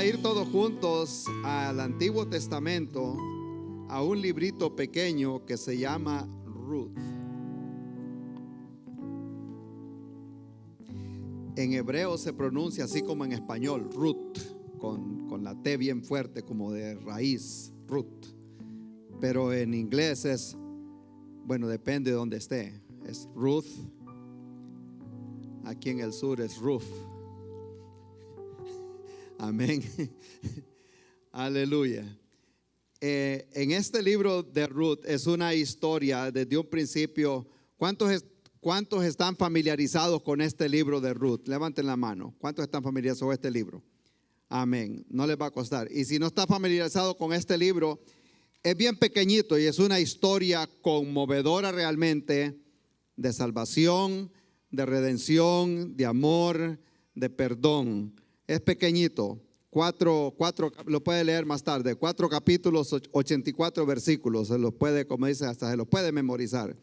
a ir todos juntos al Antiguo Testamento, a un librito pequeño que se llama Ruth. En hebreo se pronuncia así como en español, Ruth, con la T bien fuerte como de raíz, Ruth. Pero en inglés es, bueno, depende de donde esté, es Ruth. Aquí en el sur es Ruth. Amén. Aleluya. En este libro de Ruth es una historia desde un principio. ¿Cuántos están familiarizados con este libro de Ruth? Levanten la mano. ¿Cuántos están familiarizados con este libro? Amén. No les va a costar. Y si no está familiarizado con este libro, es bien pequeñito y es una historia conmovedora realmente de salvación, de redención, de amor, de perdón. Es pequeñito, cuatro, lo puede leer más tarde, 4 capítulos, 84 versículos, se los puede, como dice, hasta se los puede memorizar.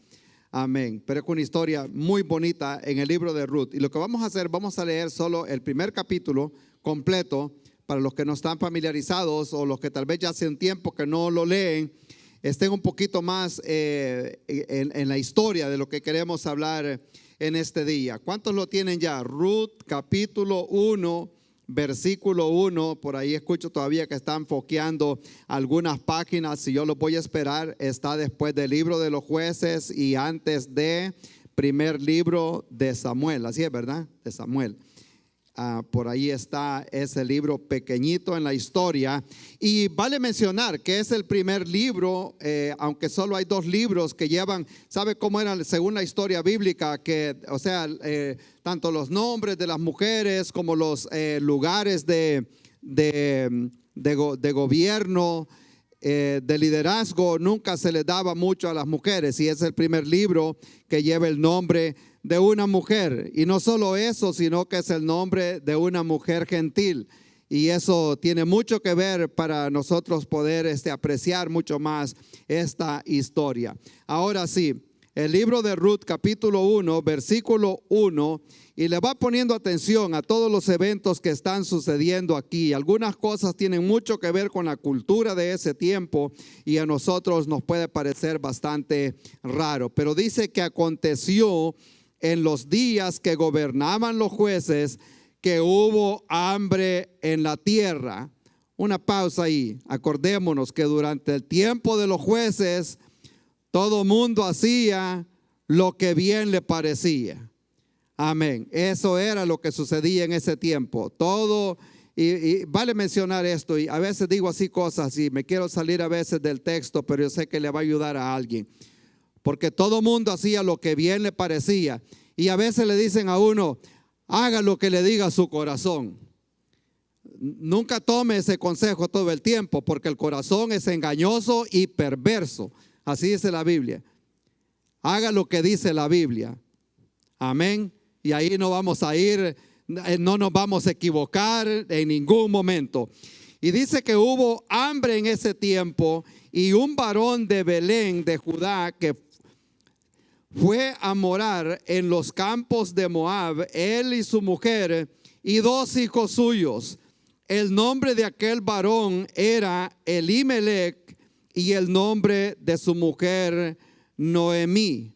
Amén. Pero es una historia muy bonita en el libro de Ruth. Y lo que vamos a hacer, vamos a leer solo el primer capítulo completo para los que no están familiarizados o los que tal vez ya hace un tiempo que no lo leen, estén un poquito más en la historia de lo que queremos hablar en este día. ¿Cuántos lo tienen ya? Ruth capítulo 1. Versículo 1, por ahí escucho todavía que están foqueando algunas páginas. Si yo los voy a esperar, está después del libro de los jueces y antes de primer libro de Samuel. Así es, ¿verdad? De Samuel. Por ahí está ese libro pequeñito en la historia. Y vale mencionar que es el primer libro, aunque solo hay 2 libros que llevan, ¿sabe cómo era según la historia bíblica? Que, o sea, tanto los nombres de las mujeres como los lugares de gobierno, de liderazgo, nunca se les daba mucho a las mujeres. Y es el primer libro que lleva el nombre de una mujer, y no solo eso, sino que es el nombre de una mujer gentil, y eso tiene mucho que ver para nosotros poder apreciar mucho más esta historia. Ahora sí, el libro de Ruth capítulo 1 versículo 1, y le va poniendo atención a todos los eventos que están sucediendo aquí. Algunas cosas tienen mucho que ver con la cultura de ese tiempo y a nosotros nos puede parecer bastante raro, pero dice que aconteció en los días que gobernaban los jueces, que hubo hambre en la tierra. Una pausa ahí. Acordémonos que durante el tiempo de los jueces, todo mundo hacía lo que bien le parecía. Amén. Eso era lo que sucedía en ese tiempo. Todo, y vale mencionar esto, y a veces digo así cosas y me quiero salir a veces del texto, pero yo sé que le va a ayudar a alguien. Porque todo mundo hacía lo que bien le parecía. Y a veces le dicen a uno, haga lo que le diga su corazón. Nunca tome ese consejo todo el tiempo, porque el corazón es engañoso y perverso. Así dice la Biblia. Haga lo que dice la Biblia. Amén. Y ahí no vamos a ir, no nos vamos a equivocar en ningún momento. Y dice que hubo hambre en ese tiempo, y un varón de Belén de Judá que fue a morar en los campos de Moab, él y su mujer y 2 hijos suyos. El nombre de aquel varón era Elimelech y el nombre de su mujer Noemí.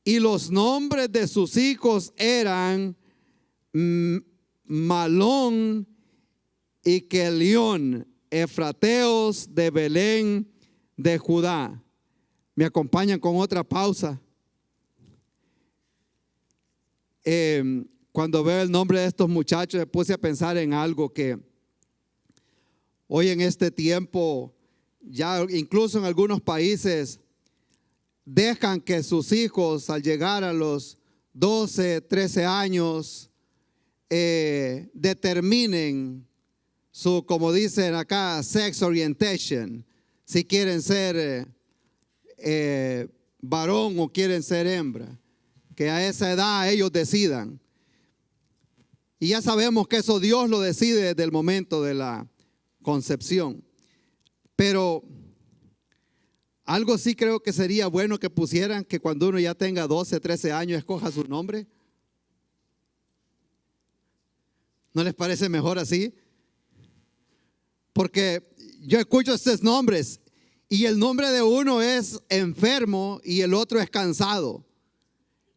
Y los nombres de sus hijos eran Malón y Kelión, efrateos de Belén de Judá. ¿Me acompañan con otra pausa? Cuando veo el nombre de estos muchachos, me puse a pensar en algo que hoy en este tiempo, ya incluso en algunos países, dejan que sus hijos al llegar a los 12, 13 años, determinen su, como dicen acá, sex orientation, si quieren ser varón o quieren ser hembra. Que a esa edad ellos decidan. Y ya sabemos que eso Dios lo decide desde el momento de la concepción. Pero algo sí creo que sería bueno que pusieran, que cuando uno ya tenga 12, 13 años escoja su nombre. ¿No les parece mejor así? porque yo escucho estos nombres y el nombre de uno es enfermo y el otro es cansado.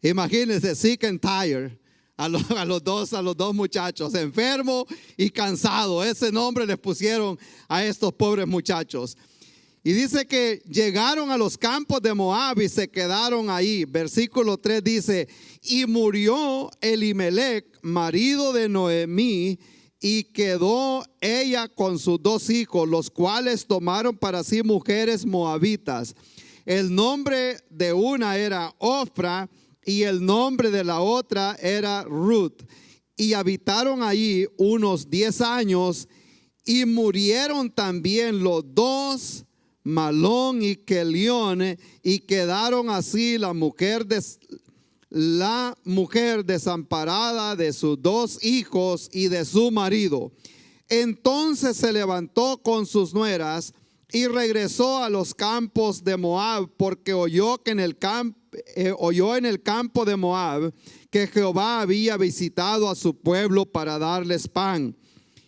Imagínense, sick and tired. A los dos muchachos, enfermo y cansado. Ese nombre les pusieron a estos pobres muchachos. Y dice que llegaron a los campos de Moab y se quedaron ahí. Versículo 3 dice: y murió Elimelech, marido de Noemí, y quedó ella con sus 2 hijos, los cuales tomaron para sí mujeres moabitas. El nombre de una era Ofra y el nombre de la otra era Ruth. Y habitaron allí unos 10 años y murieron también los 2, Malón y Kelión, y quedaron así la mujer desamparada de sus 2 hijos y de su marido. Entonces se levantó con sus nueras y regresó a los campos de Moab, porque oyó en el campo de Moab que Jehová había visitado a su pueblo para darles pan.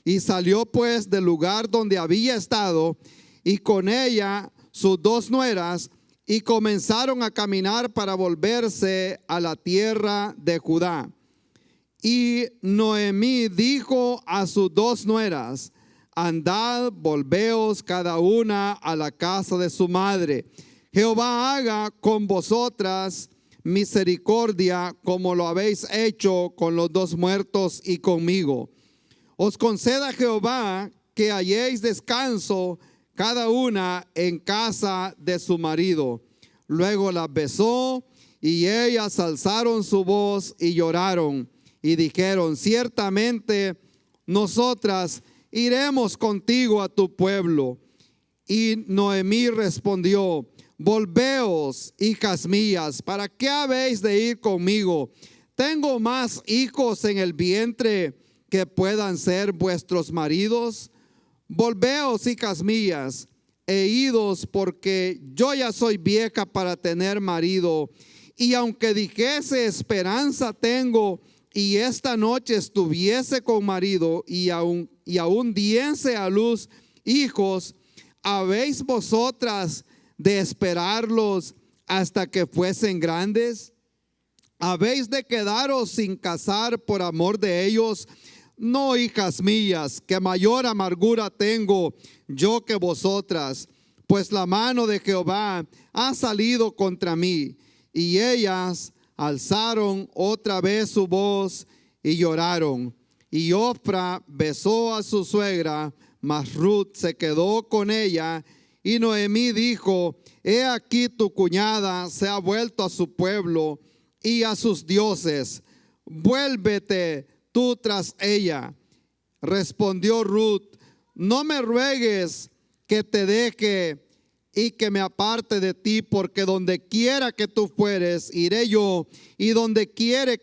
Y salió pues del lugar donde había estado, y con ella sus 2 nueras, y comenzaron a caminar para volverse a la tierra de Judá. Y Noemí dijo a sus 2 nueras: andad, volveos cada una a la casa de su madre. Jehová haga con vosotras misericordia, como lo habéis hecho con los 2 muertos y conmigo. Os conceda Jehová que halléis descanso cada una en casa de su marido. Luego las besó, y ellas alzaron su voz y lloraron, y dijeron: ciertamente nosotras iremos contigo a tu pueblo. Y Noemí respondió: volveos, hijas mías, ¿para qué habéis de ir conmigo? ¿Tengo más hijos en el vientre que puedan ser vuestros maridos? Volveos, hijas mías, e idos, porque yo ya soy vieja para tener marido. Y aunque dijese esperanza tengo, y esta noche estuviese con marido, y aún diese a luz hijos, ¿habéis vosotras de esperarlos hasta que fuesen grandes? ¿Habéis de quedaros sin casar por amor de ellos? No, hijas mías, que mayor amargura tengo yo que vosotras, pues la mano de Jehová ha salido contra mí. Y ellas alzaron otra vez su voz y lloraron. Y Ofra besó a su suegra, mas Ruth se quedó con ella. Y Noemí dijo: he aquí tu cuñada se ha vuelto a su pueblo y a sus dioses. Vuélvete tú tras ella. Respondió Ruth: no me ruegues que te deje y que me aparte de ti, porque donde quiera que tú fueres, iré yo, y donde quiera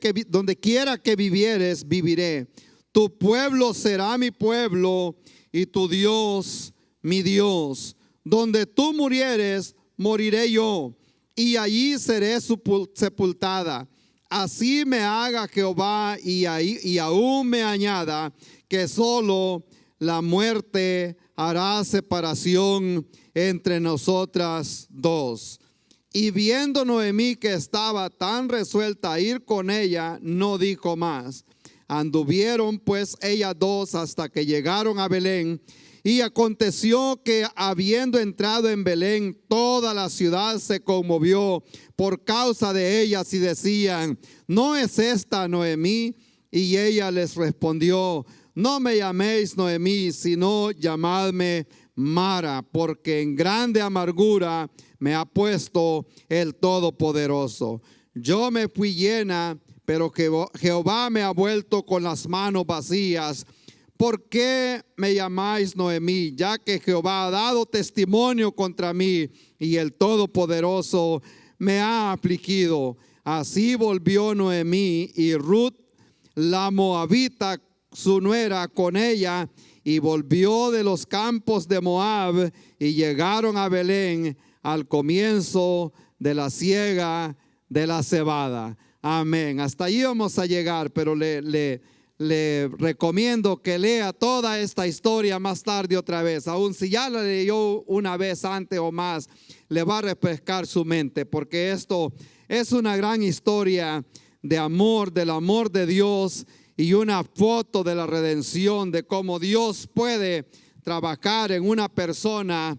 que vivieres, viviré. Tu pueblo será mi pueblo, y tu Dios mi Dios. Donde tú murieres, moriré yo, y allí seré sepultada. Así me haga Jehová, y aún me añada, que solo la muerte hará separación entre nosotras 2. Y viendo Noemí que estaba tan resuelta a ir con ella, no dijo más. Anduvieron pues ellas 2 hasta que llegaron a Belén. Y aconteció que, habiendo entrado en Belén, toda la ciudad se conmovió por causa de ellas, y decían: ¿no es esta Noemí? Y ella les respondió: no me llaméis Noemí, sino llamadme Mara, porque en grande amargura me ha puesto el Todopoderoso. Yo me fui llena, pero Jehová me ha vuelto con las manos vacías. ¿Por qué me llamáis Noemí? Ya que Jehová ha dado testimonio contra mí, y el Todopoderoso me ha afligido. Así volvió Noemí, y Ruth la moabita, su nuera, con ella, y volvió de los campos de Moab, y llegaron a Belén al comienzo de la siega de la cebada. Amén. Hasta ahí vamos a llegar, pero le le recomiendo que lea toda esta historia más tarde otra vez. Aun si ya la leyó una vez antes o más, le va a refrescar su mente, porque esto es una gran historia de amor, del amor de Dios, y una foto de la redención, de cómo Dios puede trabajar en una persona,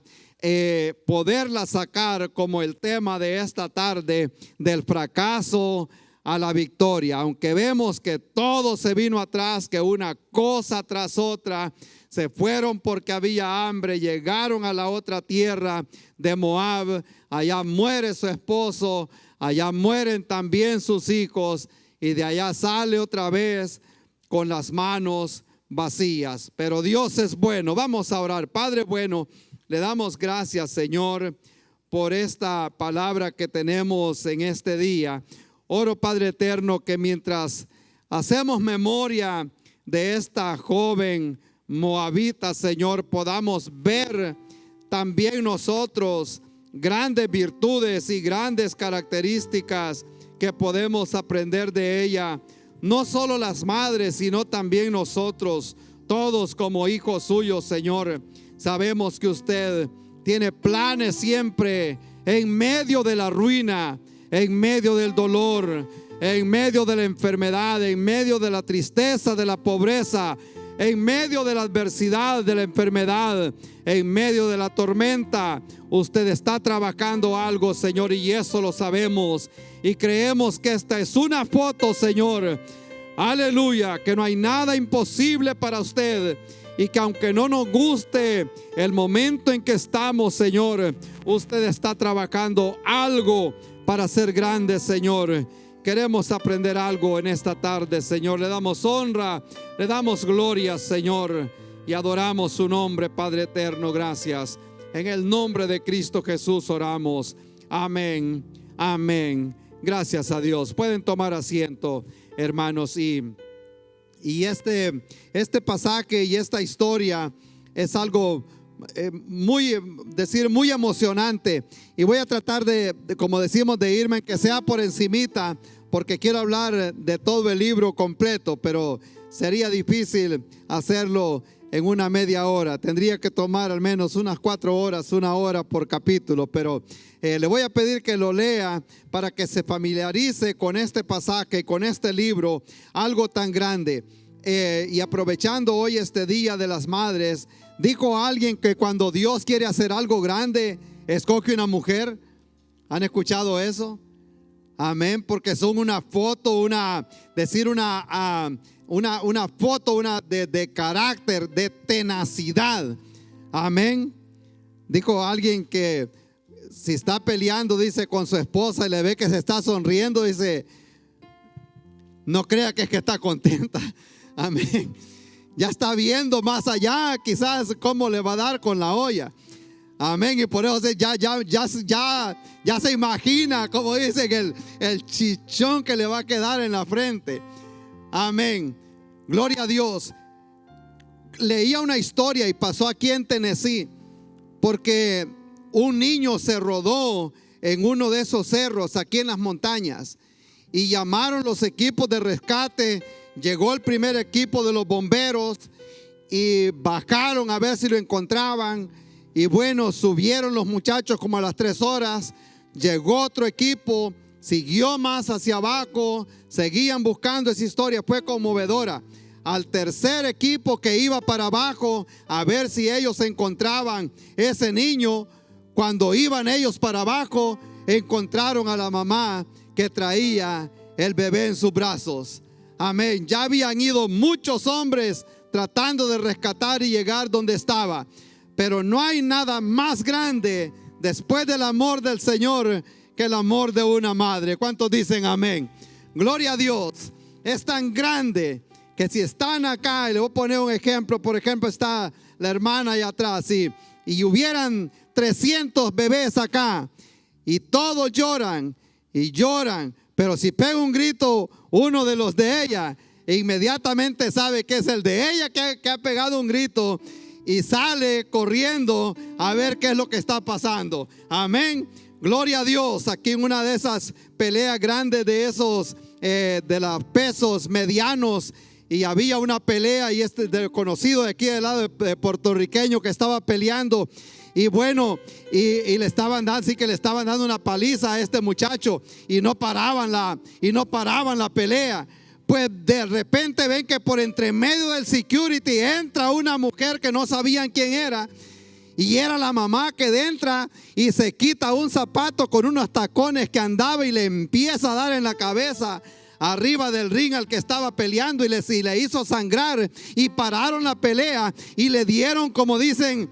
poderla sacar, como el tema de esta tarde, del fracaso a la victoria. Aunque vemos que todo se vino atrás, que una cosa tras otra, se fueron porque había hambre, llegaron a la otra tierra de Moab, allá muere su esposo, allá mueren también sus hijos, y de allá sale otra vez con las manos vacías. Pero Dios es bueno. Vamos a orar. Padre bueno, le damos gracias, Señor, por esta palabra que tenemos en este día. Oro, Padre eterno, que mientras hacemos memoria de esta joven moabita, Señor, podamos ver también nosotros grandes virtudes y grandes características que podemos aprender de ella. No solo las madres, sino también nosotros, todos como hijos suyos, Señor. Sabemos que usted tiene planes siempre en medio de la ruina, en medio del dolor, en medio de la enfermedad, en medio de la tristeza, de la pobreza, en medio de la adversidad, de la enfermedad, en medio de la tormenta. Usted está trabajando algo, Señor, y eso lo sabemos. Y creemos que esta es una foto, Señor, aleluya, que no hay nada imposible para usted. Y que aunque no nos guste el momento en que estamos, Señor, usted está trabajando algo para ser grande, Señor. Queremos aprender algo en esta tarde, Señor. Le damos honra, le damos gloria, Señor, y adoramos su nombre, Padre eterno. Gracias. En el nombre de Cristo Jesús oramos. Amén, amén. Gracias a Dios. Pueden tomar asiento, hermanos. Y este pasaje y esta historia es algo muy emocionante, y voy a tratar de, como decimos, de irme, que sea por encimita, porque quiero hablar de todo el libro completo, pero sería difícil hacerlo en una media hora. Tendría que tomar al menos unas 4 horas, 1 hora por capítulo, pero le voy a pedir que lo lea para que se familiarice con este pasaje, con este libro, algo tan grande. Y aprovechando hoy este Día de las Madres, dijo alguien que cuando Dios quiere hacer algo grande, escoge una mujer. ¿Han escuchado eso? Amén, porque son una foto, una foto de carácter, de tenacidad. Amén. Dijo alguien que si está peleando, dice, con su esposa, y le ve que se está sonriendo, dice, no crea que es que está contenta. Amén. Ya está viendo más allá, quizás cómo le va a dar con la olla. Amén. Y por eso ya se imagina, como dicen, el chichón que le va a quedar en la frente. Amén. Gloria a Dios. Leía una historia y pasó aquí en Tennessee, porque un niño se rodó en uno de esos cerros aquí en las montañas, y llamaron los equipos de rescate. Llegó el primer equipo de los bomberos y bajaron a ver si lo encontraban. Y bueno, subieron los muchachos como a las 3 horas. Llegó otro equipo, siguió más hacia abajo, seguían buscando. Esa historia fue conmovedora. Al tercer equipo que iba para abajo a ver si ellos encontraban ese niño, cuando iban ellos para abajo, encontraron a la mamá que traía el bebé en sus brazos. Amén. Ya habían ido muchos hombres tratando de rescatar y llegar donde estaba. Pero no hay nada más grande después del amor del Señor que el amor de una madre. ¿Cuántos dicen amén? Gloria a Dios. Es tan grande que si están acá, y le voy a poner un ejemplo. Por ejemplo, está la hermana allá atrás, y hubieran 300 bebés acá, y todos lloran y lloran. Pero si pega un grito uno de los de ella, inmediatamente sabe que es el de ella que ha pegado un grito, y sale corriendo a ver qué es lo que está pasando. Amén. Gloria a Dios. Aquí en una de esas peleas grandes de esos de los pesos medianos, y había una pelea, y conocido de aquí del lado de puertorriqueño que estaba peleando. Y bueno, y le estaban dando, sí que le estaban dando una paliza a este muchacho, y no paraban la pelea. Pues de repente ven que por entre medio del security entra una mujer que no sabían quién era, y era la mamá, que entra y se quita un zapato con unos tacones que andaba y le empieza a dar en la cabeza arriba del ring al que estaba peleando, y le hizo sangrar, y pararon la pelea y le dieron, como dicen,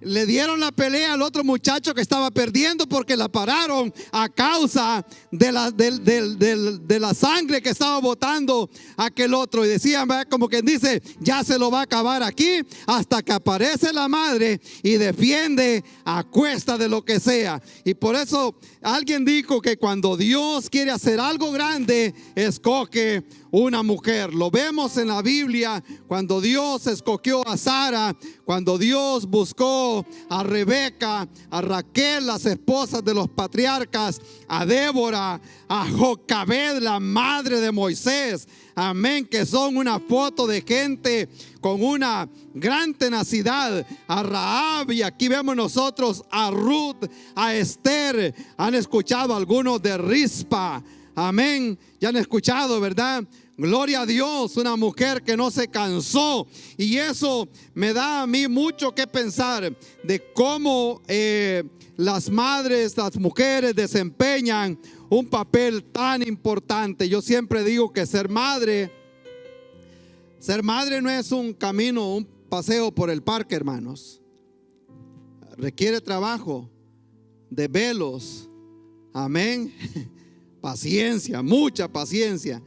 le dieron la pelea al otro muchacho que estaba perdiendo, porque la pararon a causa de la sangre que estaba botando aquel otro. Y decían, como quien dice, ya se lo va a acabar aquí, hasta que aparece la madre y defiende a cuesta de lo que sea. Y por eso alguien dijo que cuando Dios quiere hacer algo grande, escoge una mujer. Lo vemos en la Biblia, cuando Dios escogió a Sara, cuando Dios buscó a Rebeca, a Raquel, las esposas de los patriarcas, a Débora, a Jocabed, la madre de Moisés. Amén, que son una foto de gente con una gran tenacidad. A Rahab, y aquí vemos nosotros a Ruth, a Esther. Han escuchado algunos de Rispa. Amén, ya han escuchado, ¿verdad? Gloria a Dios, una mujer que no se cansó. Y eso me da a mí mucho que pensar de cómo las madres, las mujeres desempeñan un papel tan importante. Yo siempre digo que ser madre no es un camino, un paseo por el parque, hermanos. Requiere trabajo, desvelos, amén, paciencia, mucha paciencia,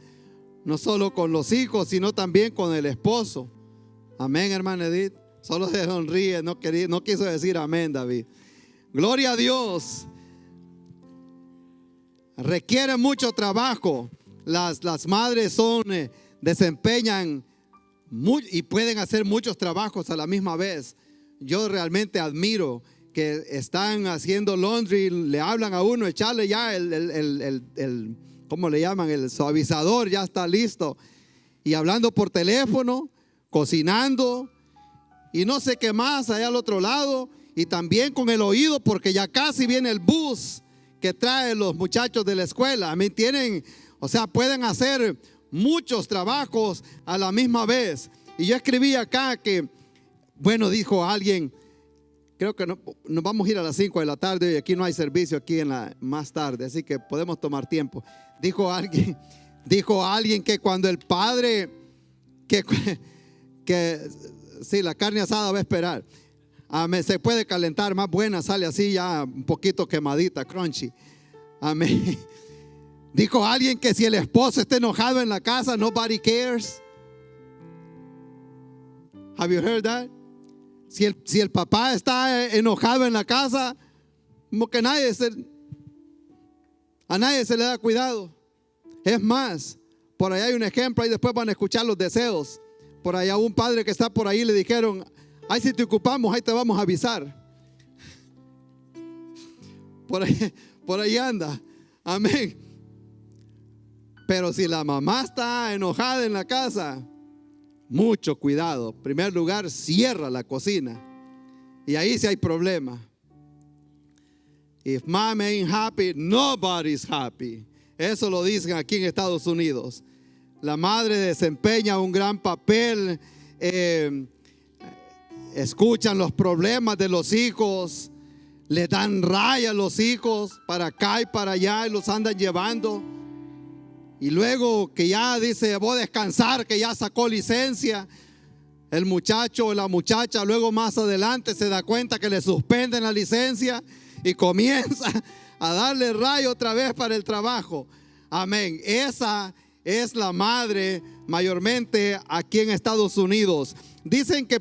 no solo con los hijos, sino también con el esposo. Amén, hermana Edith. Solo se sonríe, no quiso decir amén, David. Gloria a Dios. Requiere mucho trabajo. Las madres desempeñan y pueden hacer muchos trabajos a la misma vez. Yo realmente admiro que están haciendo laundry, le hablan a uno, echarle ya ¿cómo le llaman? El suavizador, ya está listo. Y hablando por teléfono, cocinando y no sé qué más allá al otro lado. Y también con el oído, porque ya casi viene el bus que traen los muchachos de la escuela. A mí pueden hacer muchos trabajos a la misma vez. Y yo escribí acá que, bueno, dijo alguien, creo que nos vamos a ir a las 5 de la tarde y aquí no hay servicio aquí más tarde, así que podemos tomar tiempo. Dijo alguien que cuando el padre, que sí, la carne asada va a esperar. Amén. Se puede calentar, más buena, sale así ya un poquito quemadita, crunchy. Amén. Dijo alguien que si el esposo está enojado en la casa, nobody cares. Have you heard that? Si el papá está enojado en la casa, como que a nadie se le da cuidado. Es más, por allá hay un ejemplo, y después van a escuchar los deseos. Por allá un padre que está por ahí le dijeron, ay, si te ocupamos, ahí te vamos a avisar. Por ahí anda. Amén. Pero si la mamá está enojada en la casa, mucho cuidado. En primer lugar, cierra la cocina. Y ahí sí hay problema. If mom ain't happy, nobody's happy. Eso lo dicen aquí en Estados Unidos. La madre desempeña un gran papel. Escuchan los problemas de los hijos, le dan raya a los hijos para acá y para allá y los andan llevando. Y luego que ya dice voy a descansar, que ya sacó licencia, el muchacho o la muchacha luego más adelante se da cuenta que le suspenden la licencia y comienza a darle rayo otra vez para el trabajo. Amén. Esa es la madre mayormente aquí en Estados Unidos. Dicen que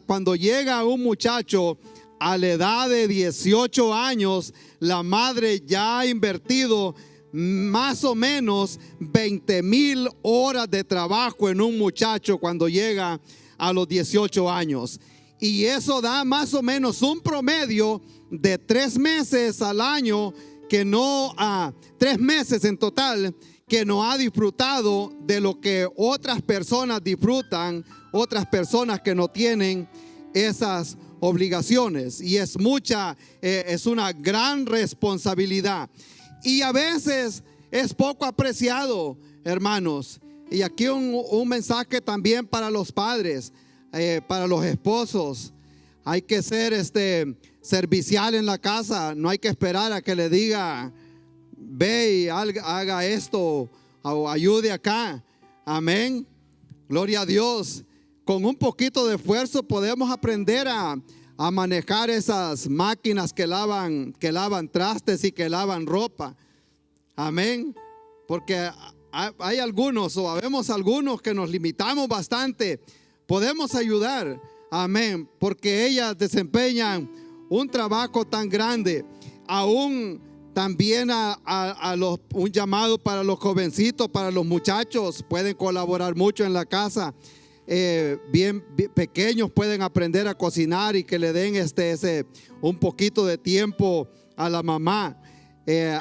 cuando llega un muchacho a la edad de 18 años, la madre ya ha invertido más o menos 20,000 horas de trabajo en un muchacho cuando llega a los 18 años. Y eso da más o menos un promedio de 3 meses al año, 3 meses en total, que no ha disfrutado de lo que otras personas disfrutan, otras personas que no tienen esas obligaciones. Y es una gran responsabilidad. Y a veces es poco apreciado, hermanos. Y aquí un mensaje también para los padres, para los esposos. Hay que ser servicial en la casa. No hay que esperar a que le diga, ve y haga esto o ayude acá. Amén. Gloria a Dios. Con un poquito de esfuerzo podemos aprender a manejar esas máquinas que lavan trastes y que lavan ropa. Amén. Porque hay algunos o habemos algunos que nos limitamos bastante. Podemos ayudar. Amén. Porque ellas desempeñan un trabajo tan grande. Aún también un llamado para los jovencitos, para los muchachos. Pueden colaborar mucho en la casa. Bien pequeños pueden aprender a cocinar y que le den un poquito de tiempo a la mamá.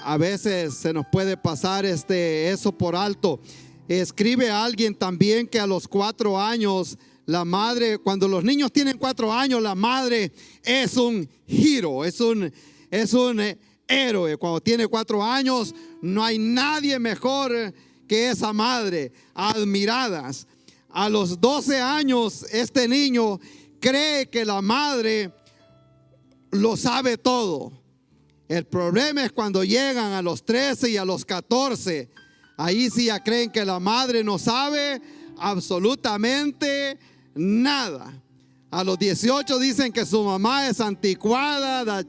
A veces se nos puede pasar eso por alto. Escribe a alguien también que a los 4 años la madre, cuando los niños tienen 4 años, la madre es un hero, es un héroe. Cuando tiene 4 años, no hay nadie mejor que esa madre, admiradas. A los 12 años, este niño cree que la madre lo sabe todo. El problema es cuando llegan a los 13 y a los 14. Ahí sí ya creen que la madre no sabe absolutamente nada. A los 18 dicen que su mamá es anticuada,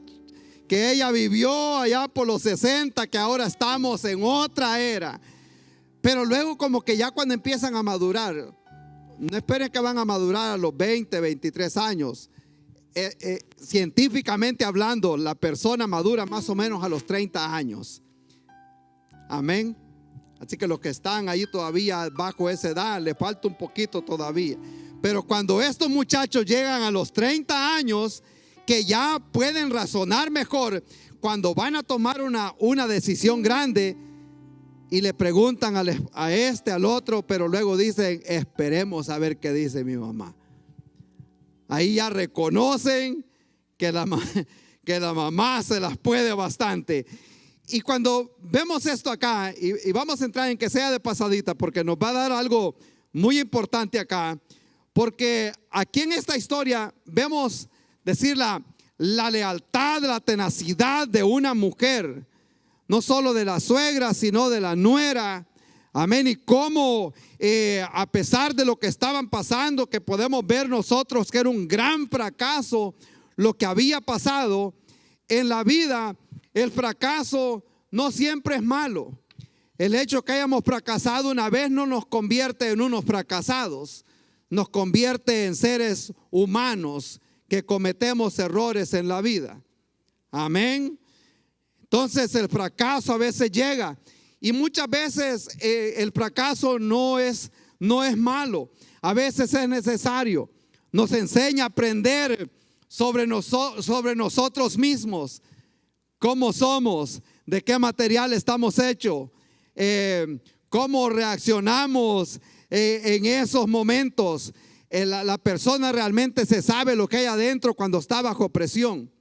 que ella vivió allá por los 60, que ahora estamos en otra era. Pero luego como que ya cuando empiezan a madurar, no esperen que van a madurar a los 20, 23 años. Científicamente hablando, la persona madura más o menos a los 30 años. Amén. Así que los que están ahí todavía bajo esa edad, les falta un poquito todavía. Pero cuando estos muchachos llegan a los 30 años, que ya pueden razonar mejor, cuando van a tomar una decisión grande, y le preguntan al otro, pero luego dicen, esperemos a ver qué dice mi mamá. Ahí ya reconocen que la mamá se las puede bastante. Y cuando vemos esto acá, y vamos a entrar en que sea de pasadita, porque nos va a dar algo muy importante acá, porque aquí en esta historia vemos decir la lealtad, la tenacidad de una mujer. No solo de la suegra, sino de la nuera. Amén. Y cómo a pesar de lo que estaban pasando, que podemos ver nosotros que era un gran fracaso lo que había pasado en la vida, el fracaso no siempre es malo. El hecho que hayamos fracasado una vez no nos convierte en unos fracasados. Nos convierte en seres humanos que cometemos errores en la vida. Amén. Entonces el fracaso a veces llega y muchas veces el fracaso no es malo. A veces es necesario. Nos enseña a aprender sobre nosotros mismos, cómo somos, de qué material estamos hechos, cómo reaccionamos en esos momentos. La persona realmente se sabe lo que hay adentro cuando está bajo presión.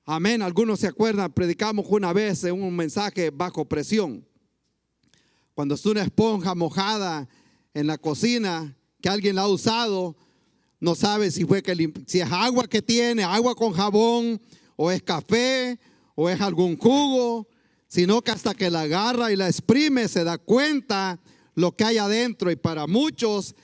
Amén. Algunos se acuerdan, predicamos una vez en un mensaje bajo presión. Cuando está una esponja mojada en la cocina, que alguien la ha usado, no sabe si es agua que tiene, agua con jabón, o es café, o es algún jugo, sino que hasta que la agarra y la exprime se da cuenta lo que hay adentro. Y para muchos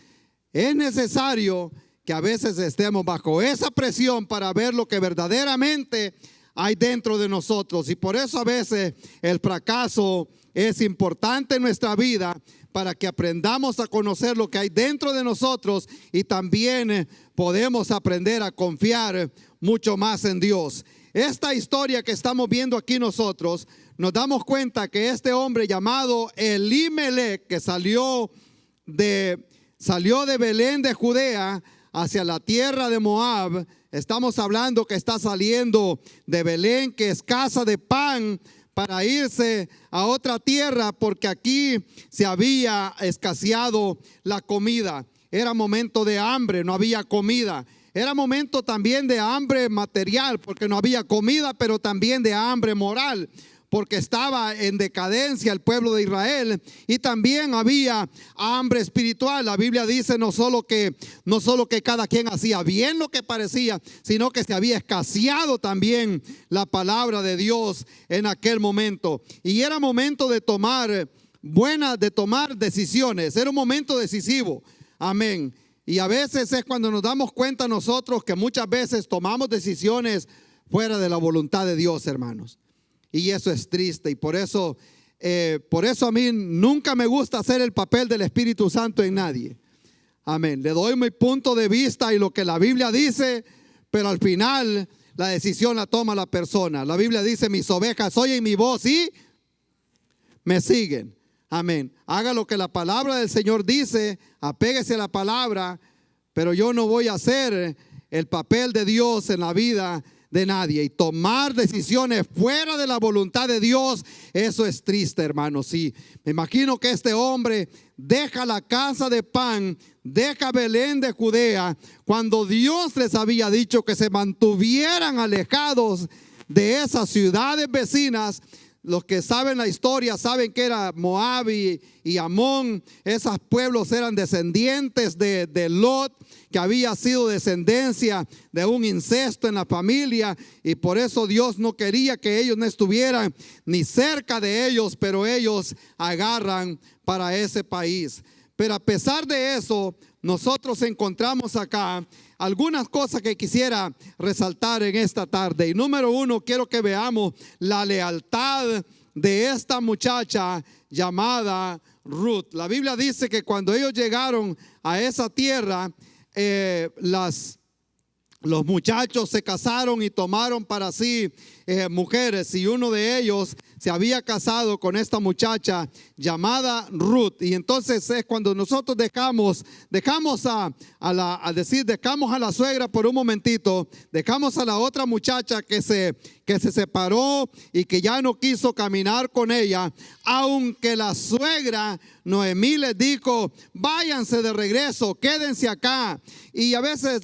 es necesario que a veces estemos bajo esa presión para ver lo que verdaderamente hay dentro de nosotros. Y por eso a veces el fracaso es importante en nuestra vida, para que aprendamos a conocer lo que hay dentro de nosotros y también podemos aprender a confiar mucho más en Dios. Esta historia que estamos viendo aquí nosotros, nos damos cuenta que este hombre llamado Elimelech, que salió de Belén de Judea hacia la tierra de Moab, estamos hablando que está saliendo de Belén, que es casa de pan para irse a otra tierra porque aquí se había escaseado la comida. Era momento de hambre, no había comida. Era momento también de hambre material porque no había comida, pero también de hambre moral porque estaba en decadencia el pueblo de Israel, y también había hambre espiritual. La Biblia dice no solo que cada quien hacía bien lo que parecía, sino que se había escaseado también la palabra de Dios en aquel momento. Y era momento de tomar decisiones. Era un momento decisivo. Amén. Y a veces es cuando nos damos cuenta nosotros que muchas veces tomamos decisiones fuera de la voluntad de Dios, hermanos. Y eso es triste, y por eso a mí nunca me gusta hacer el papel del Espíritu Santo en nadie. Amén. Le doy mi punto de vista y lo que la Biblia dice, pero al final la decisión la toma la persona. La Biblia dice: mis ovejas oyen mi voz y me siguen. Amén. Haga lo que la palabra del Señor dice, apéguese a la palabra, pero yo no voy a hacer el papel de Dios en la vida de nadie. Y tomar decisiones fuera de la voluntad de Dios, eso es triste, hermanos. Sí, me imagino que este hombre deja la casa de pan, deja Belén de Judea, cuando Dios les había dicho que se mantuvieran alejados de esas ciudades vecinas. Los que saben la historia saben que era Moab y Amón. Esos pueblos eran descendientes de Lot, que había sido descendencia de un incesto en la familia, y por eso Dios no quería que ellos no estuvieran ni cerca de ellos, pero ellos agarran para ese país. Pero a pesar de eso, nosotros encontramos acá algunas cosas que quisiera resaltar en esta tarde. Y número uno, quiero que veamos la lealtad de esta muchacha llamada Ruth. La Biblia dice que cuando ellos llegaron a esa tierra, los muchachos se casaron y tomaron para sí mujeres, y uno de ellos se había casado con esta muchacha llamada Ruth. Y entonces es cuando nosotros dejamos a la suegra por un momentito, dejamos a la otra muchacha que se separó y que ya no quiso caminar con ella, aunque la suegra Noemí les dijo: váyanse de regreso, quédense acá. Y a veces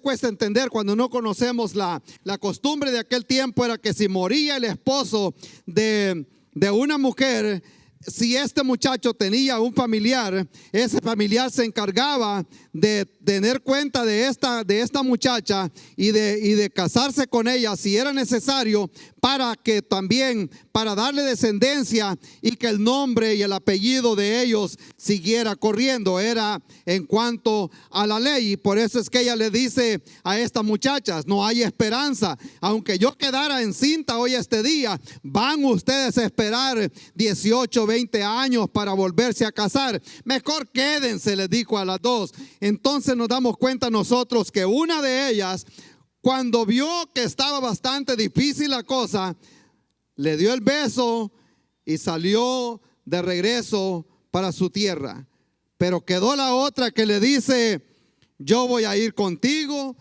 cuesta entender cuando no conocemos la costumbre de aquel tiempo. Era que si moría el esposo de una mujer, si este muchacho tenía un familiar, ese familiar se encargaba de tener cuenta de esta muchacha y de casarse con ella si era necesario, para darle descendencia y que el nombre y el apellido de ellos siguiera corriendo. Era en cuanto a la ley, y por eso es que ella le dice a estas muchachas: no hay esperanza, aunque yo quedara encinta hoy este día, van ustedes a esperar 18, 20 años para volverse a casar. Mejor quédense, les dijo a las dos. Entonces nos damos cuenta nosotros que una de ellas, cuando vio que estaba bastante difícil la cosa, le dio el beso y salió de regreso para su tierra. Pero quedó la otra que le dice: yo voy a ir contigo,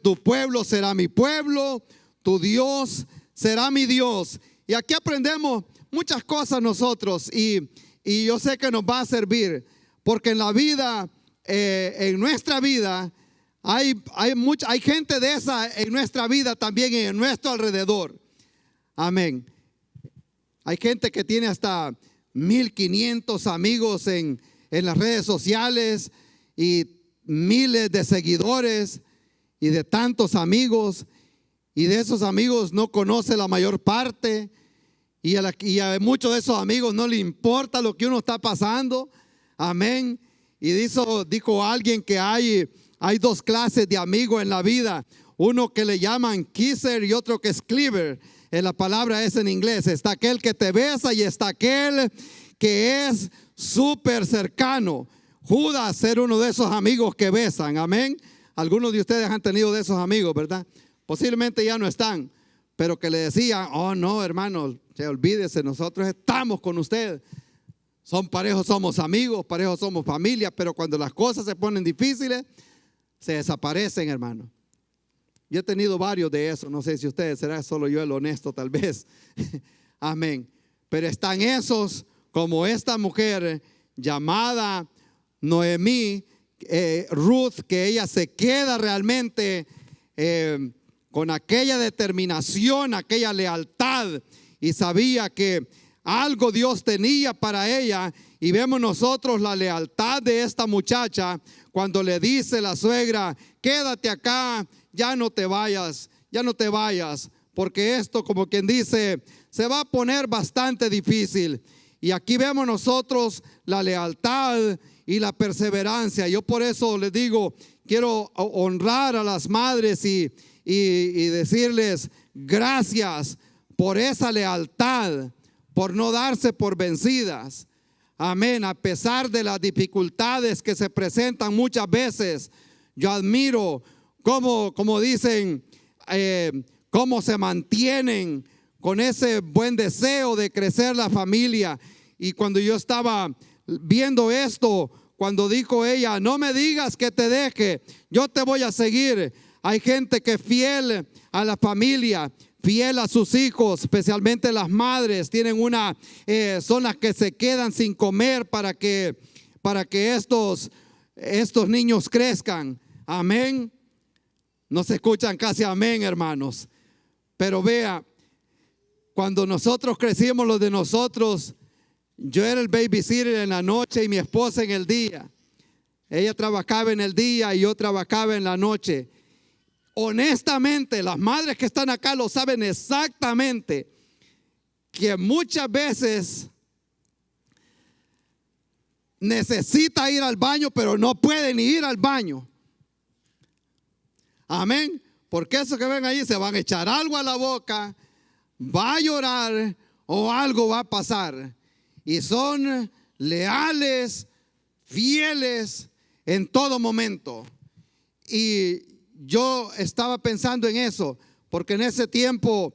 tu pueblo será mi pueblo, tu Dios será mi Dios. Y aquí aprendemos muchas cosas nosotros, y yo sé que nos va a servir, porque en la vida, en nuestra vida, hay gente de esa en nuestra vida también, en nuestro alrededor. Amén. Hay gente que tiene hasta 1500 amigos en las redes sociales, y miles de seguidores, y de tantos amigos, y de esos amigos no conoce la mayor parte, y a muchos de esos amigos no le importa lo que uno está pasando. Amén. Y dijo alguien que hay dos clases de amigos en la vida: uno que le llaman kisser y otro que es cleaver. La palabra es en inglés. Está aquel que te besa y está aquel que es súper cercano. Judas era uno de esos amigos que besan. Amén. Algunos de ustedes han tenido de esos amigos, ¿verdad? Posiblemente ya no están, pero que le decían: oh no, hermano, olvídese, nosotros estamos con usted. Son parejos, somos amigos, parejos somos familia, pero cuando las cosas se ponen difíciles, se desaparecen, hermano. Yo he tenido varios de esos, no sé si ustedes, será solo yo el honesto tal vez. Amén. Pero están esos como esta mujer llamada Noemí, Ruth, que ella se queda realmente con aquella determinación, aquella lealtad, y sabía que algo Dios tenía para ella. Y vemos nosotros la lealtad de esta muchacha cuando le dice la suegra: quédate acá, ya no te vayas, porque esto, como quien dice, se va a poner bastante difícil. Y aquí vemos nosotros la lealtad y la perseverancia. Yo por eso les digo, quiero honrar a las madres y decirles gracias por esa lealtad, por no darse por vencidas. Amén. A pesar de las dificultades que se presentan muchas veces, yo admiro cómo dicen, cómo se mantienen con ese buen deseo de crecer la familia. Y cuando yo estaba viendo esto, cuando dijo ella: no me digas que te deje, yo te voy a seguir. Hay gente que es fiel a la familia, fiel a sus hijos, especialmente las madres. Tienen son las que se quedan sin comer para que estos niños crezcan. Amén. No se escuchan casi amén, hermanos. Pero vea, cuando nosotros crecimos, los de nosotros, yo era el babysitter en la noche y mi esposa en el día. Ella trabajaba en el día y yo trabajaba en la noche. Honestamente, las madres que están acá lo saben exactamente, que muchas veces necesita ir al baño, pero no puede ni ir al baño. Amén. Porque eso que ven ahí, se van a echar algo a la boca, va a llorar o algo va a pasar. Y son leales, fieles en todo momento. Y yo estaba pensando en eso, porque en ese tiempo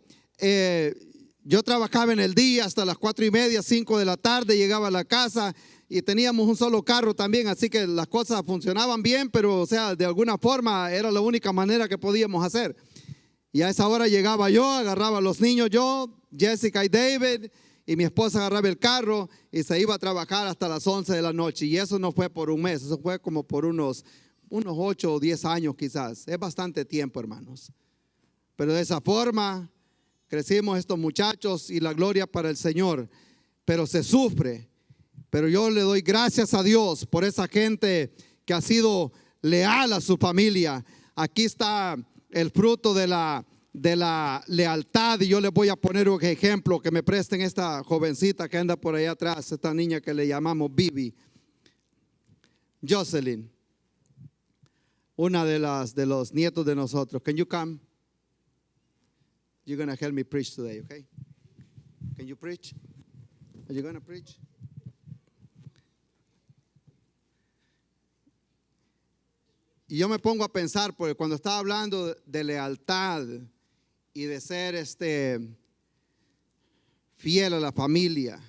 yo trabajaba en el día hasta las 4:30, 5 de la tarde, llegaba a la casa y teníamos un solo carro también, así que las cosas funcionaban bien, pero o sea, de alguna forma era la única manera que podíamos hacer. Y a esa hora llegaba yo, agarraba a los niños, yo, Jessica y David, y mi esposa agarraba el carro y se iba a trabajar hasta las 11 de la noche. Y eso no fue por un mes, eso fue como por unos 8 o 10 años quizás. Es bastante tiempo, hermanos. Pero de esa forma crecimos estos muchachos y la gloria para el Señor. Pero se sufre. Pero yo le doy gracias a Dios por esa gente que ha sido leal a su familia. Aquí está el fruto de la lealtad, y yo les voy a poner un ejemplo. Que me presten esta jovencita que anda por allá atrás, esta niña que le llamamos Bibi, Jocelyn, una de los nietos de nosotros. Can you come? You're going to help me preach today, okay? Can you preach? Are you going to preach? Y yo me pongo a pensar, porque cuando estaba hablando de lealtad y de ser fiel a la familia,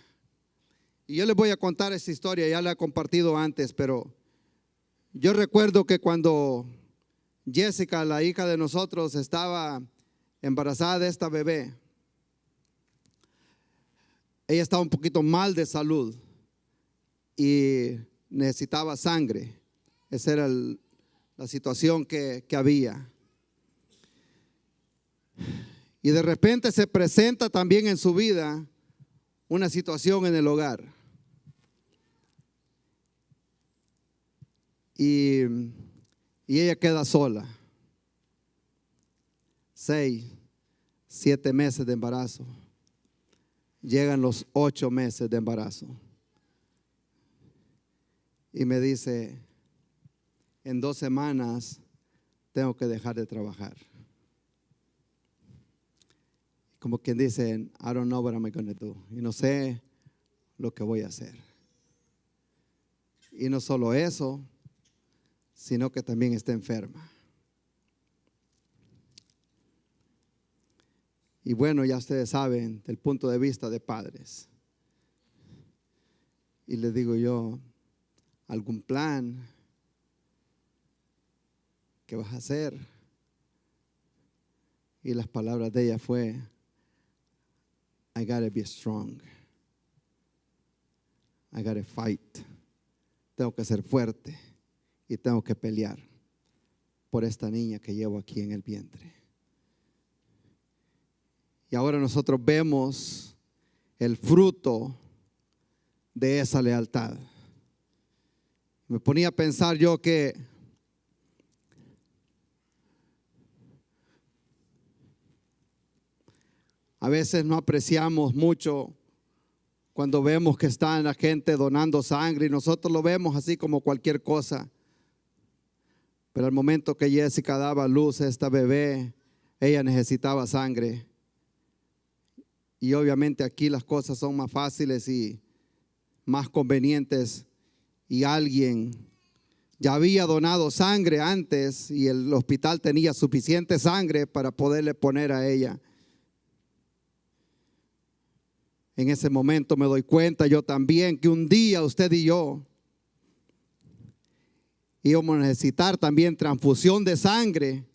y yo les voy a contar esta historia, ya la he compartido antes, pero yo recuerdo que cuando Jessica, la hija de nosotros, estaba embarazada de esta bebé, ella estaba un poquito mal de salud y necesitaba sangre. Esa era la situación que había. Y de repente se presenta también en su vida una situación en el hogar. Y ella queda sola. 6, 7 meses de embarazo. Llegan los 8 meses de embarazo. Y me dice: en 2 semanas tengo que dejar de trabajar. Como quien dice, I don't know what I'm going to do. Y no sé lo que voy a hacer. Y no solo eso, sino que también está enferma. Y bueno, ya ustedes saben, del punto de vista de padres. Y les digo yo: ¿algún plan? ¿Qué vas a hacer? Y las palabras de ella fue: I gotta be strong. I gotta fight. Tengo que ser fuerte y tengo que pelear por esta niña que llevo aquí en el vientre. Y ahora nosotros vemos el fruto de esa lealtad. Me ponía a pensar yo que a veces no apreciamos mucho cuando vemos que está la gente donando sangre y nosotros lo vemos así como cualquier cosa. Pero al momento que Jessica daba a luz a esta bebé, ella necesitaba sangre. Y obviamente aquí las cosas son más fáciles y más convenientes. Y alguien ya había donado sangre antes y el hospital tenía suficiente sangre para poderle poner a ella. En ese momento me doy cuenta yo también que un día usted y yo íbamos a necesitar también transfusión de sangre.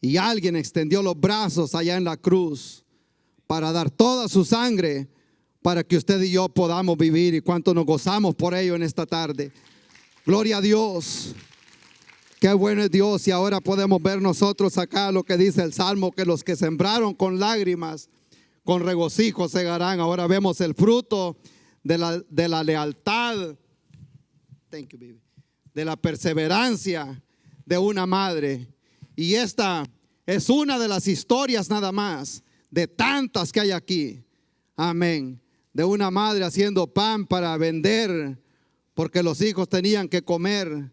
Y alguien extendió los brazos allá en la cruz para dar toda su sangre para que usted y yo podamos vivir. Y cuánto nos gozamos por ello en esta tarde. Gloria a Dios. Qué bueno es Dios. Y ahora podemos ver nosotros acá lo que dice el Salmo, que los que sembraron con lágrimas, con regocijo segarán. Ahora vemos el fruto de la lealtad. Thank you, baby. De la perseverancia de una madre. Y esta es una de las historias nada más de tantas que hay aquí. Amén. De una madre haciendo pan para vender porque los hijos tenían que comer.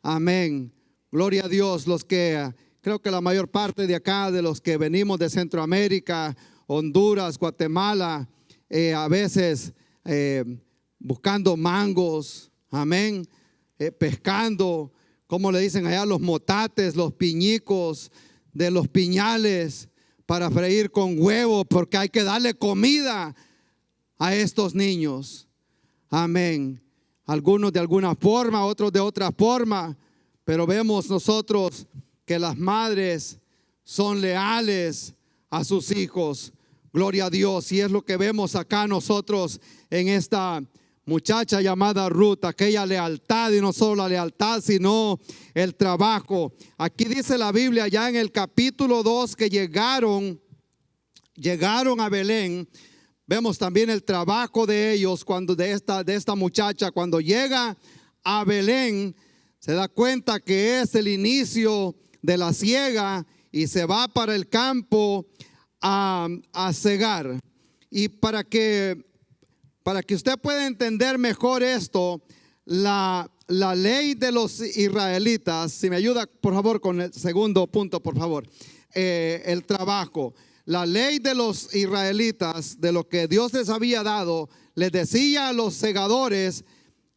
Amén. Gloria a Dios. Los que creo que la mayor parte de acá, de los que venimos de Centroamérica, Honduras, Guatemala, a veces buscando mangos. Amén. Pescando, como le dicen allá, los motates, los piñicos de los piñales para freír con huevo, porque hay que darle comida a estos niños. Amén. Algunos de alguna forma, otros de otra forma, pero vemos nosotros que las madres son leales a sus hijos. Gloria a Dios. Y es lo que vemos acá nosotros en esta muchacha llamada Ruth, aquella lealtad, y no solo la lealtad, sino el trabajo. Aquí dice la Biblia ya en el capítulo 2 que llegaron a Belén. Vemos también el trabajo de ellos cuando de esta muchacha, cuando llega a Belén, se da cuenta que es el inicio de la siega y se va para el campo a cegar. Y para que usted pueda entender mejor esto, la ley de los israelitas, si me ayuda por favor con el segundo punto, por favor, el trabajo. La ley de los israelitas, de lo que Dios les había dado, les decía a los segadores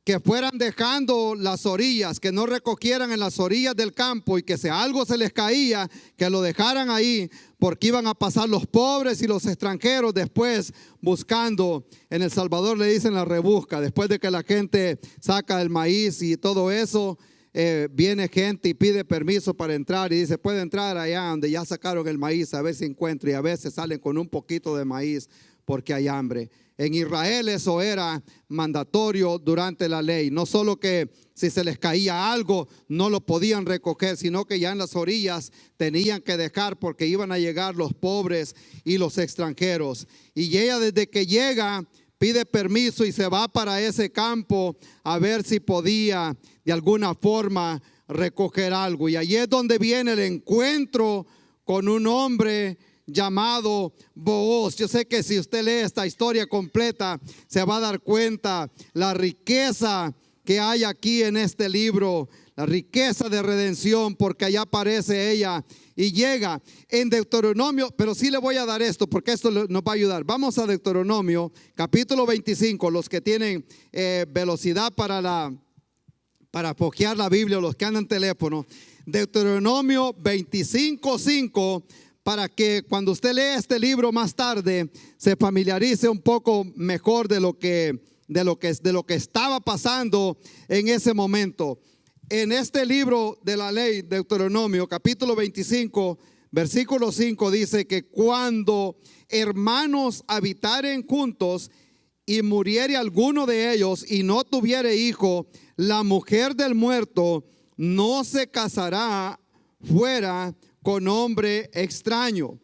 que fueran dejando las orillas, que no recogieran en las orillas del campo, y que si algo se les caía, que lo dejaran ahí, porque iban a pasar los pobres y los extranjeros después buscando. En El Salvador le dicen la rebusca. Después de que la gente saca el maíz y todo eso, viene gente y pide permiso para entrar y dice: puede entrar allá donde ya sacaron el maíz, a ver si encuentra. Y a veces salen con un poquito de maíz porque hay hambre. En Israel eso era mandatorio durante la ley. No solo que si se les caía algo no lo podían recoger, sino que ya en las orillas tenían que dejar, porque iban a llegar los pobres y los extranjeros. Y ella, desde que llega, pide permiso y se va para ese campo a ver si podía de alguna forma recoger algo. Y allí es donde viene el encuentro con un hombre llamado Booz. Yo sé que si usted lee esta historia completa, se va a dar cuenta la riqueza que hay aquí en este libro, la riqueza de redención, porque allá aparece ella y llega en Deuteronomio. Pero sí le voy a dar esto, porque esto nos va a ayudar. Vamos a Deuteronomio capítulo 25. Los que tienen velocidad para fojear la Biblia, los que andan en teléfono. Deuteronomio 25:5, para que cuando usted lee este libro más tarde se familiarice un poco mejor de lo que estaba pasando en ese momento. En este libro de la ley, Deuteronomio capítulo 25, Versículo 5 dice que cuando hermanos habitaren juntos y muriere alguno de ellos y no tuviere hijo, la mujer del muerto no se casará fuera con hombre extraño.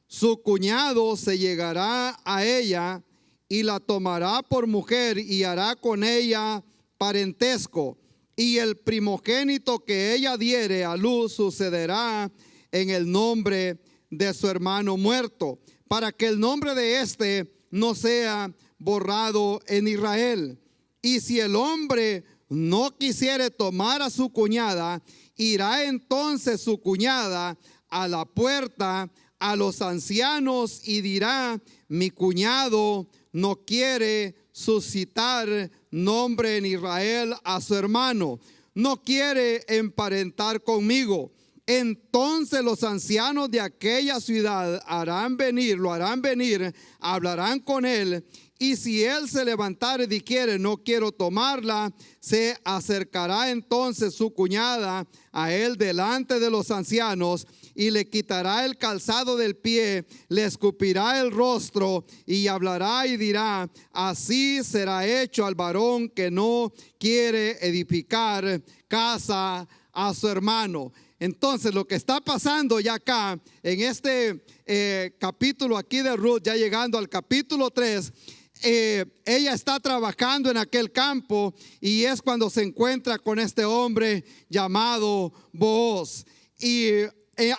Su cuñado se llegará a ella y la tomará por mujer y hará con ella parentesco. Y el primogénito que ella diere a luz sucederá en el nombre de su hermano muerto, para que el nombre de éste no sea borrado en Israel. Y si el hombre no quisiere tomar a su cuñada, irá entonces su cuñada a la puerta a los ancianos y dirá: mi cuñado no quiere suscitar nombre en Israel a su hermano, no quiere emparentar conmigo. Entonces los ancianos de aquella ciudad lo harán venir, hablarán con él, y si él se levantare y dijere: no quiero tomarla, se acercará entonces su cuñada a él delante de los ancianos y le quitará el calzado del pie, le escupirá el rostro y hablará y dirá: así será hecho al varón que no quiere edificar casa a su hermano. Entonces lo que está pasando ya acá en este capítulo aquí de Ruth, ya llegando al capítulo 3, ella está trabajando en aquel campo y es cuando se encuentra con este hombre llamado Booz. Y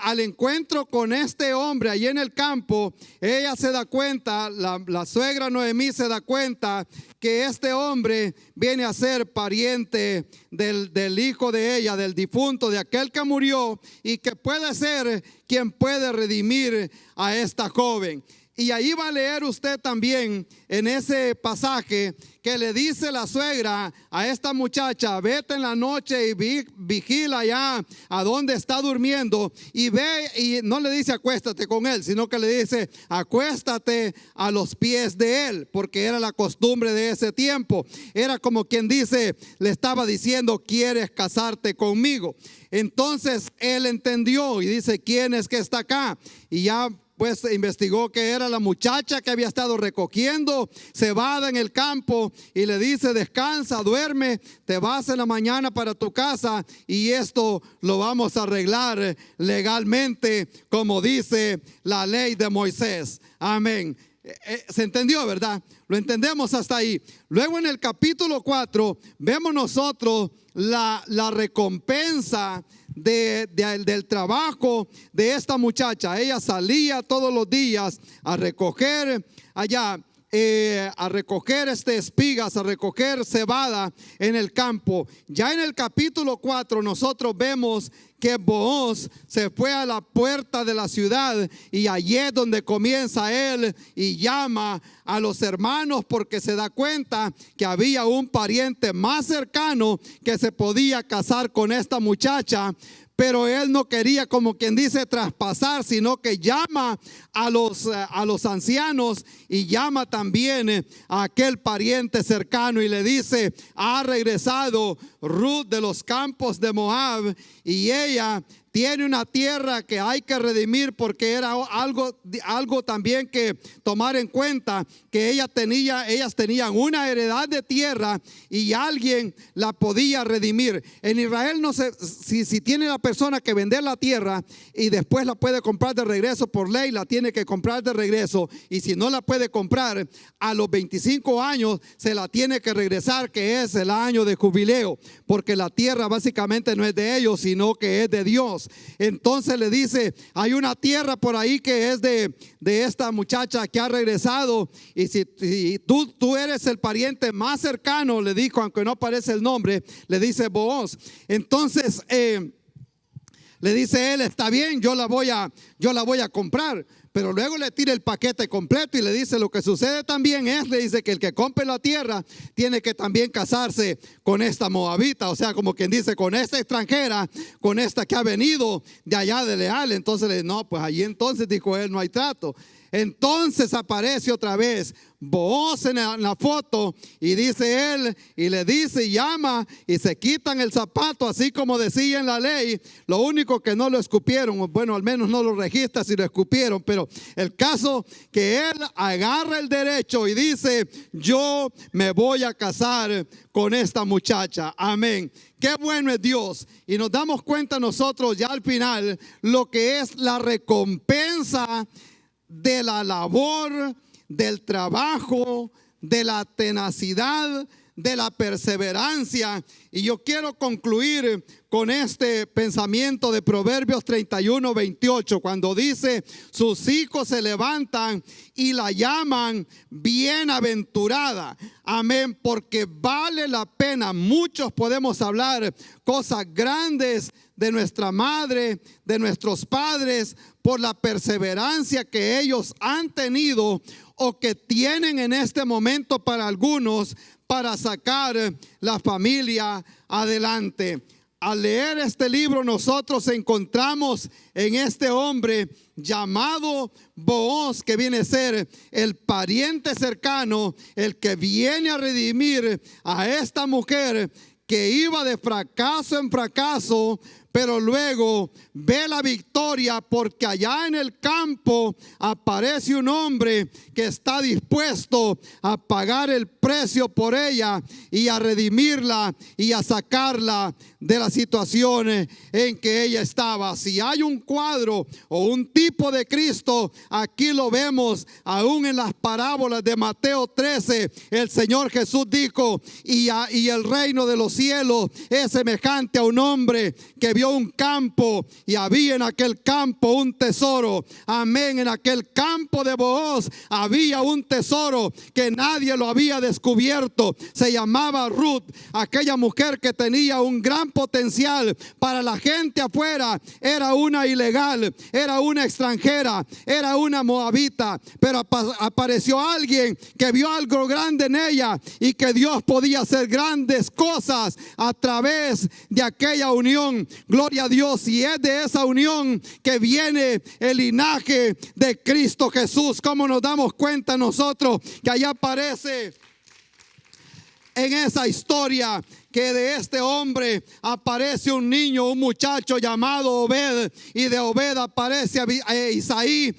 al encuentro con este hombre allí en el campo, ella se da cuenta, la suegra Noemí se da cuenta que este hombre viene a ser pariente del hijo de ella, del difunto, de aquel que murió, y que puede ser quien puede redimir a esta joven. Y ahí va a leer usted también en ese pasaje que le dice la suegra a esta muchacha: vete en la noche y vigila allá a donde está durmiendo, y ve, y no le dice acuéstate con él, sino que le dice: acuéstate a los pies de él, porque era la costumbre de ese tiempo. Era como quien dice, le estaba diciendo: ¿quieres casarte conmigo? Entonces él entendió y dice: ¿quién es que está acá? Y ya pues investigó que era la muchacha que había estado recogiendo cebada en el campo, y le dice: descansa, duerme, te vas en la mañana para tu casa y esto lo vamos a arreglar legalmente como dice la ley de Moisés. Amén. ¿Se entendió, verdad? Lo entendemos hasta ahí. Luego en el capítulo 4 vemos nosotros la recompensa del trabajo de esta muchacha. Ella salía todos los días a recoger allá, a recoger espigas, a recoger cebada en el campo. Ya en el capítulo 4 nosotros vemos que Booz se fue a la puerta de la ciudad, y allí es donde comienza él y llama a los hermanos, porque se da cuenta que había un pariente más cercano que se podía casar con esta muchacha. Pero él no quería, como quien dice, traspasar, sino que llama a los ancianos y llama también a aquel pariente cercano y le dice: ha regresado Ruth de los campos de Moab y ella tiene una tierra que hay que redimir, porque era algo también que tomar en cuenta, que ellas tenían una heredad de tierra y alguien la podía redimir. En Israel no sé si tiene la persona que vender la tierra y después la puede comprar de regreso, por ley la tiene que comprar de regreso, y si no la puede comprar a los 25 años se la tiene que regresar, que es el año de jubileo, porque la tierra básicamente no es de ellos, sino que es de Dios. Entonces le dice: hay una tierra por ahí que es de esta muchacha que ha regresado, y si tú eres el pariente más cercano, le dijo, aunque no aparece el nombre, le dice Booz. Entonces le dice él: está bien, yo la voy a comprar. Pero luego le tira el paquete completo y le dice: lo que sucede también es, le dice, que el que compre la tierra tiene que también casarse con esta moabita. O sea, como quien dice, con esta extranjera, con esta que ha venido de allá de Leal. Entonces, no, pues allí entonces, dijo él, no hay trato. Entonces aparece otra vez Booz en la foto y dice él, y le dice y llama, y se quitan el zapato, así como decía en la ley. Lo único que no lo escupieron, bueno, al menos no lo registra si lo escupieron, pero el caso que él agarra el derecho y dice: yo me voy a casar con esta muchacha. Amén. Qué bueno es Dios. Y nos damos cuenta nosotros ya al final lo que es la recompensa de la labor, del trabajo, de la tenacidad, de la perseverancia. Y yo quiero concluir con este pensamiento de Proverbios 31:28, cuando dice: sus hijos se levantan y la llaman bienaventurada. Amén, porque vale la pena. Muchos podemos hablar cosas grandes de nuestra madre, de nuestros padres, por la perseverancia que ellos han tenido o que tienen en este momento para algunos, para sacar la familia adelante. Al leer este libro, nosotros encontramos en este hombre llamado Booz, que viene a ser el pariente cercano, el que viene a redimir a esta mujer que iba de fracaso en fracaso, pero luego ve la victoria, porque allá en el campo aparece un hombre que está dispuesto a pagar el precio por ella y a redimirla y a sacarla de las situaciones en que ella estaba. Si hay un cuadro o un tipo de Cristo, aquí lo vemos aún en las parábolas de Mateo 13. El Señor Jesús dijo: y el reino de los cielos es semejante a un hombre que vio un campo, y había en aquel campo un tesoro. Amén. En aquel campo de Booz había un tesoro que nadie lo había descubierto. Se llamaba Ruth, aquella mujer que tenía un gran potencial para la gente afuera. Era una ilegal, era una extranjera, era una moabita, pero apareció alguien que vio algo grande en ella y que Dios podía hacer grandes cosas a través de aquella unión. Gloria a Dios. Y es de esa unión que viene el linaje de Cristo Jesús. ¿Cómo nos damos cuenta nosotros que allá aparece en esa historia que de este hombre aparece un niño, un muchacho llamado Obed, y de Obed aparece Isaí,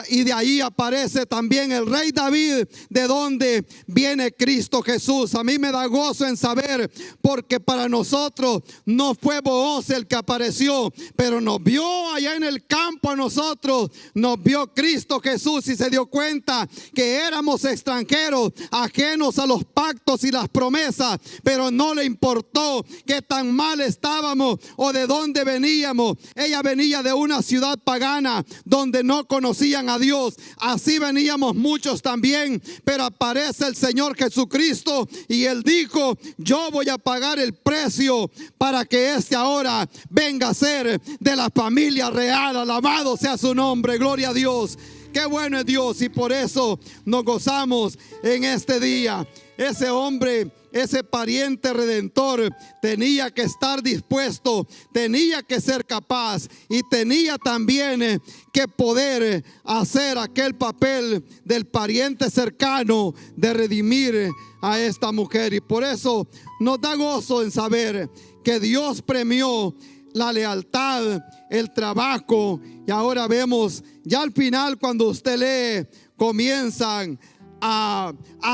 y de ahí aparece también el rey David, de donde viene Cristo Jesús? A mí me da gozo en saber, porque para nosotros no fue Booz el que apareció, pero nos vio allá en el campo a nosotros, nos vio Cristo Jesús y se dio cuenta que éramos extranjeros, ajenos a los pactos y las promesas, pero no le importó qué tan mal estábamos o de dónde veníamos. Ella venía de una ciudad pagana donde no conocían a Dios. Así veníamos muchos también, pero aparece el Señor Jesucristo y Él dijo: yo voy a pagar el precio para que este ahora venga a ser de la familia real. Alabado sea su nombre, gloria a Dios. Qué bueno es Dios, y por eso nos gozamos en este día. Ese hombre, ese pariente redentor, tenía que estar dispuesto, tenía que ser capaz y tenía también que poder hacer aquel papel del pariente cercano de redimir a esta mujer. Y por eso nos da gozo en saber que Dios premió la lealtad, el trabajo. Y ahora vemos ya al final, cuando usted lee, comienzan a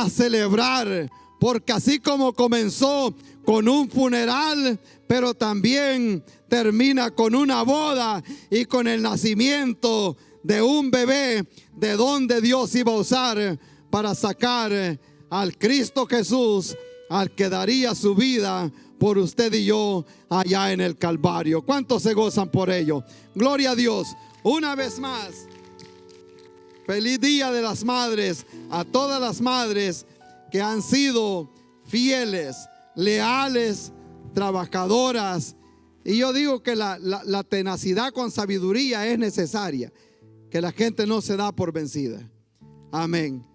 celebrar, porque así como comenzó con un funeral, pero también termina con una boda y con el nacimiento de un bebé, de donde Dios iba a usar para sacar al Cristo Jesús, al que daría su vida por usted y yo allá en el Calvario. ¿Cuántos se gozan por ello? Gloria a Dios. Una vez más, feliz Día de las Madres a todas las madres que han sido fieles, leales, trabajadoras. Y yo digo que la tenacidad con sabiduría es necesaria. que la gente no se da por vencida. Amén.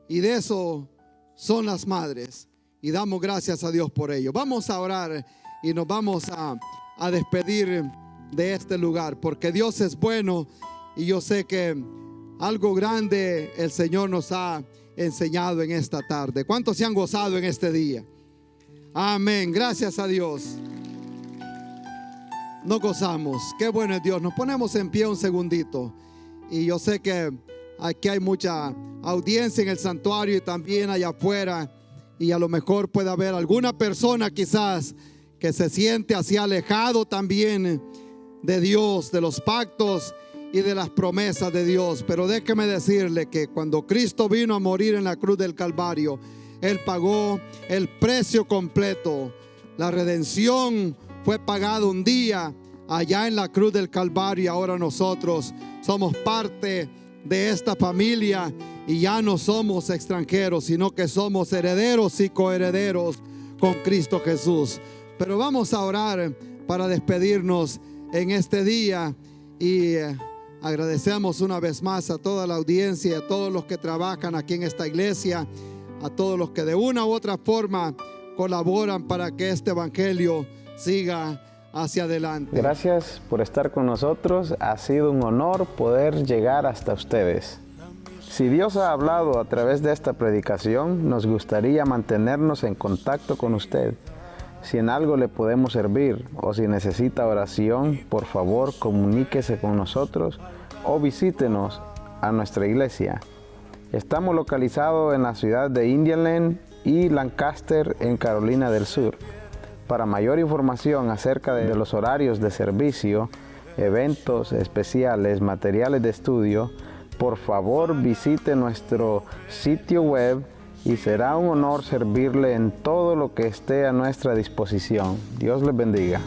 Y de eso son las madres. Y damos gracias a Dios por ello. Vamos a orar y nos vamos a despedir de este lugar, porque Dios es bueno y yo sé que algo grande el Señor nos ha enseñado en esta tarde. ¿Cuántos se han gozado en este día? Amén. Gracias a Dios. Nos gozamos. Qué bueno es Dios. Nos ponemos en pie un segundito. Y yo sé que aquí hay mucha audiencia en el santuario y también allá afuera. Y a lo mejor puede haber alguna persona quizás que se siente así alejado también de Dios, de los pactos y de las promesas de Dios. Pero déjeme decirle que cuando Cristo vino a morir en la cruz del Calvario, Él pagó el precio completo. La redención fue pagada un día allá en la cruz del Calvario. Ahora nosotros somos parte de esta familia y ya no somos extranjeros, sino que somos herederos y coherederos con Cristo Jesús. Pero vamos a orar para despedirnos en este día y agradecemos una vez más a toda la audiencia y a todos los que trabajan aquí en esta iglesia, a todos los que de una u otra forma colaboran para que este evangelio siga hacia adelante. Gracias por estar con nosotros. Ha sido un honor poder llegar hasta ustedes. Si Dios ha hablado a través de esta predicación, nos gustaría mantenernos en contacto con usted. Si en algo le podemos servir o si necesita oración, por favor comuníquese con nosotros o visítenos a nuestra iglesia. Estamos localizados en la ciudad de Indian y Lancaster, en Carolina del Sur. Para mayor información acerca de los horarios de servicio, eventos especiales, materiales de estudio, por favor visite nuestro sitio web y será un honor servirle en todo lo que esté a nuestra disposición. Dios les bendiga.